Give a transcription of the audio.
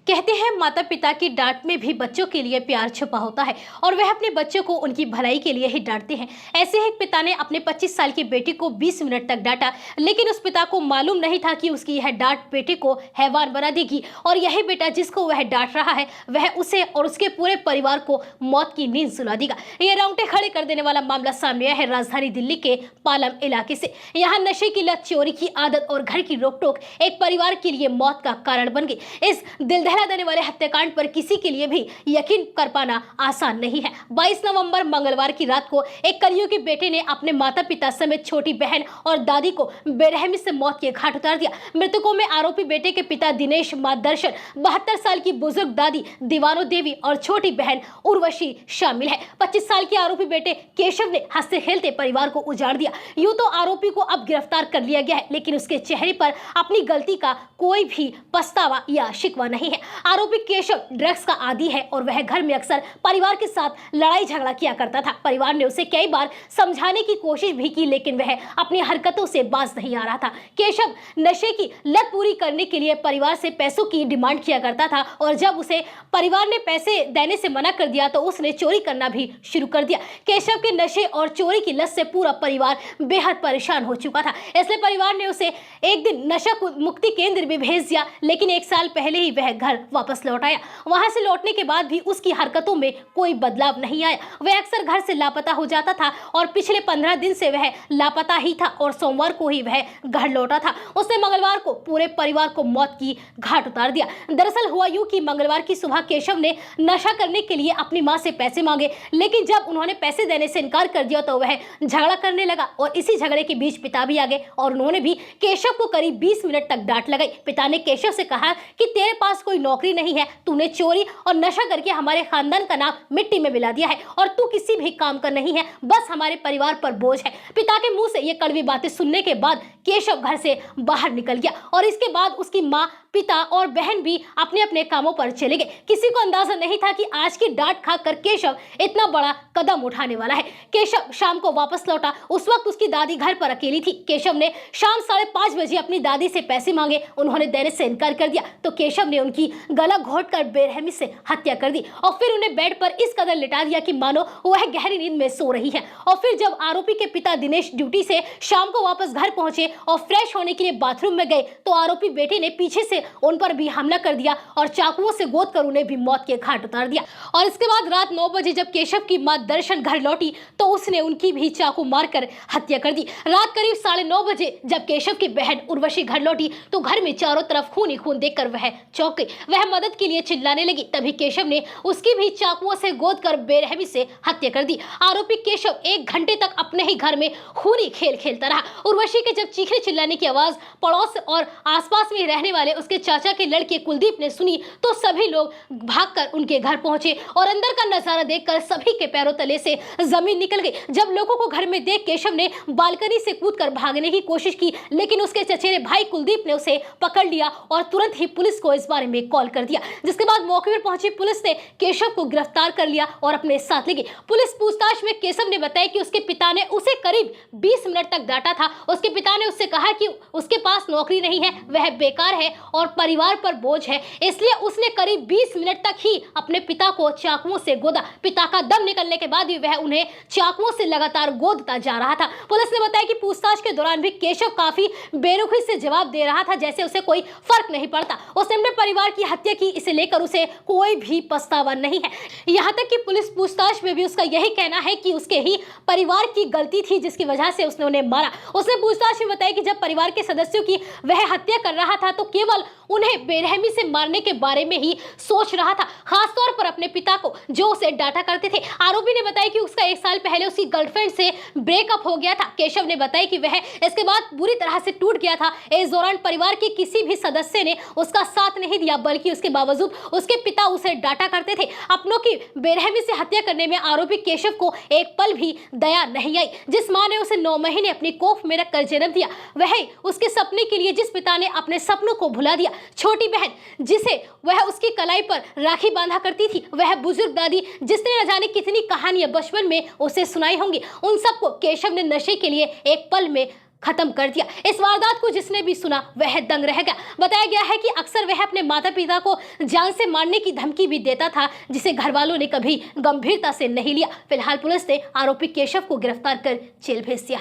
कहते हैं माता पिता की डांट में भी बच्चों के लिए प्यार छुपा होता है और वह अपने बच्चों को उनकी भलाई के लिए ही डांटते हैं। ऐसे ही एक पिता ने अपने 25 साल की बेटी को 20 मिनट तक डांटा, लेकिन उस पिता को मालूम नहीं था कि उसकी यह डांट बेटे को हैवान बना देगी और यही बेटा जिसको वह डांट रहा है वह उसे और उसके पूरे परिवार को मौत की नींद सुला देगा। यह रोंगटे खड़े कर देने वाला मामला सामने आया है राजधानी दिल्ली के पालम इलाके से। यहाँ नशे की लत, चोरी की आदत और घर की रोक-टोक एक परिवार के लिए मौत का कारण बन गई। इस दिल दहला देने वाले हत्याकांड पर किसी के लिए भी यकीन कर पाना आसान नहीं है। 22 नवंबर मंगलवार की रात को एक कलयुगी बेटे ने अपने माता पिता समेत छोटी बहन और दादी को बेरहमी से मौत के घाट उतार दिया। मृतकों में आरोपी बेटे के पिता दिनेश, मां दर्शन, 72 साल की बुजुर्ग दादी दीवानो देवी और छोटी बहन उर्वशी शामिल है। 25 साल के आरोपी बेटे केशव ने हंसते खेलते परिवार को उजाड़ दिया। यूं तो आरोपी को अब गिरफ्तार कर लिया गया है, लेकिन उसके चेहरे पर अपनी गलती का कोई भी पछतावा या शिकवा नहीं है। आरोपी केशव ड्रग्स का आदी है और वह घर में अक्सर परिवार के साथ लड़ाई झगड़ा किया करता था। परिवार ने उसे कई बार समझाने की कोशिश भी की, लेकिन वह अपनी हरकतों से बाज नहीं आ रहा था। केशव नशे की लत पूरी करने के लिए परिवार से पैसों की डिमांड किया करता था और जब उसे परिवार ने पैसे देने से मना कर दिया तो उसने चोरी करना भी शुरू कर दिया। केशव के नशे और चोरी की लत से पूरा परिवार बेहद परेशान हो चुका था, इसलिए परिवार ने उसे एक दिन नशा मुक्ति केंद्र में भेज दिया, लेकिन एक साल पहले ही वह घर वापस लौट आया। वहां से लौटने के बाद भी उसकी हरकतों में कोई बदलाव नहीं आया। वह अक्सर घर से लापता हो जाता था और पिछले 15 दिन से वह लापता ही था और सोमवार को ही वह घर लौटा था। उसने मंगलवार को पूरे परिवार को मौत की घाट उतार दिया। दरअसल हुआ यूं कि मंगलवार की सुबह केशव ने नशा करने के लिए अपनी मां से पैसे मांगे, लेकिन जब उन्होंने पैसे देने से इनकार कर दिया तो वह झगड़ा करने लगा और इसी झगड़े के बीच पिता भी आ गए और उन्होंने भी केशव को करीब 20 मिनट तक डांट लगाई। पिता ने केशव से कहा कि तेरे पास कोई नौकरी नहीं है, तूने चोरी और नशा करके हमारे खानदान का नाम मिट्टी में मिला दिया है और तू किसी भी काम का नहीं है, बस हमारे परिवार पर बोझ है। पिता के मुंह से ये कड़वी बातें सुनने के बाद केशव घर से बाहर निकल गया और इसके बाद उसकी मां, पिता और बहन भी अपने अपने कामों पर चले गए। किसी को अंदाजा नहीं था कि आज की डांट खाकर केशव इतना बड़ा कदम उठाने वाला है। केशव शाम को वापस लौटा। उस वक्त उसकी दादी घर पर अकेली थी। केशव ने शाम 5:30 बजे अपनी दादी से पैसे मांगे, उन्होंने देने से इनकार कर दिया तो केशव ने उनकी गला घोंटकर बेरहमी से हत्या कर दी और फिर उन्हें बेड पर इस कदर लिटा दिया कि मानो वह गहरी नींद में सो रही है। और फिर जब आरोपी के पिता दिनेश ड्यूटी से शाम को वापस घर पहुंचे और फ्रेश होने के लिए बाथरूम में गए तो आरोपी बेटे ने पीछे से उन पर भी हमला कर दिया और चाकुओं से गोद कर उन्हें भी मौत के घाट उतार दिया। और इसके बाद रात 9 बजे जब केशव की मां दर्शन घर लौटी तो उसने उनकी भी चाकू मारकर हत्या कर दी। रात करीब 9:30 बजे जब केशव की बहन उर्वशी घर लौटी तो घर में चारों तरफ खून ही खून देखकर वह चौंक गई। वह मदद के लिए चिल्लाने लगी, तभी केशव ने उसकी भी चाकुओं से गोद कर बेरहमी से हत्या कर दी। आरोपी केशव 1 घंटे तक अपने ही घर में खूनी खेल खेलता रहा। उर्वशी के जब चीखने चिल्लाने की आवाज पड़ोस और आसपास में रहने वाले उसके चाचा के लड़के कुलदीप ने सुनी तो सभी लोग भागकर उनके घर पहुंचे और अंदर का नजारा देखकर सभी के पैरों तले से जमीन निकल गई। जब लोगों को घर में देख केशव ने बालकनी से कूदकर भागने की कोशिश की, लेकिन उसके चचेरे भाई कुलदीप ने उसे पकड़ लिया और तुरंत ही पुलिस को इस बारे में कॉल कर दिया, जिसके बाद मौके पर पहुंची पुलिस ने केशव को गिरफ्तार कर लिया और अपने साथ ले गई। पुलिस पूछताछ में केशव ने बताया कि उसके पिता ने उसे करीब 20 मिनट तक डांटा था। उसके पिता ने उससे कहा कि उसके पास नौकरी नहीं है, वह बेकार है और परिवार पर बोझ है, इसलिए उसने करीब 20 मिनट तक ही अपने पिता को चाकुओं से गोदा। पिता का दम निकलने के बाद भी वह उन्हें चाकुओं से लगातार गोदता जा रहा था। पुलिस ने बताया कि पूछताछ के दौरान भी केशव काफी बेरुखी से जवाब दे रहा था, जैसे उसे कोई फर्क नहीं पड़ता। उसने अपने परिवार की हत्या की, इसे लेकर उसे कोई भी पछतावा नहीं है। यहाँ तक कि पुलिस पूछताछ में भी उसका यही कहना है कि उसके ही परिवार की गलती थी जिसकी वजह से उसने उन्हें मारा। उसने पूछताछ में बताया कि जब परिवार के सदस्यों की वह हत्या कर रहा था तो केवल उन्हें बेरहमी से मारने के बारे में ही सोच रहा था, खासतौर पर अपने पिता को जो उसे डांटा करते थे। आरोपी ने बताया कि उसका 1 साल पहले उसकी गर्लफ्रेंड से ब्रेकअप हो गया था। केशव ने बताया कि वह इसके बाद बुरी तरह से टूट गया था। इस दौरान परिवार के किसी भी सदस्य ने उसका साथ नहीं दिया, बल्कि उसके बावजूद उसके पिता उसे डांटा करते थे। अपनों की बेरहमी से हत्या करने में आरोपी केशव को एक पल भी दया नहीं आई। जिस मां ने उसे 9 महीने अपनी कोख में रखकर जन्म दिया, वह उसके सपने के लिए जिस पिता ने अपने सपनों को भुला दिया, छोटी बहन जिसे वह उसकी कलाई पर राखी बांधा करती थी, वह बुजुर्ग दादी जिसने न जाने कितनी कहानियां बचपन में उसे सुनाई होंगी, उन सबको केशव ने नशे के लिए एक पल में खत्म कर दिया। इस वारदात को जिसने भी सुना वह दंग रह गया। बताया गया है कि अक्सर वह अपने माता पिता को जान से मारने की धमकी भी देता था, जिसे घर वालों ने कभी गंभीरता से नहीं लिया। फिलहाल पुलिस ने आरोपी केशव को गिरफ्तार कर जेल भेज दिया है।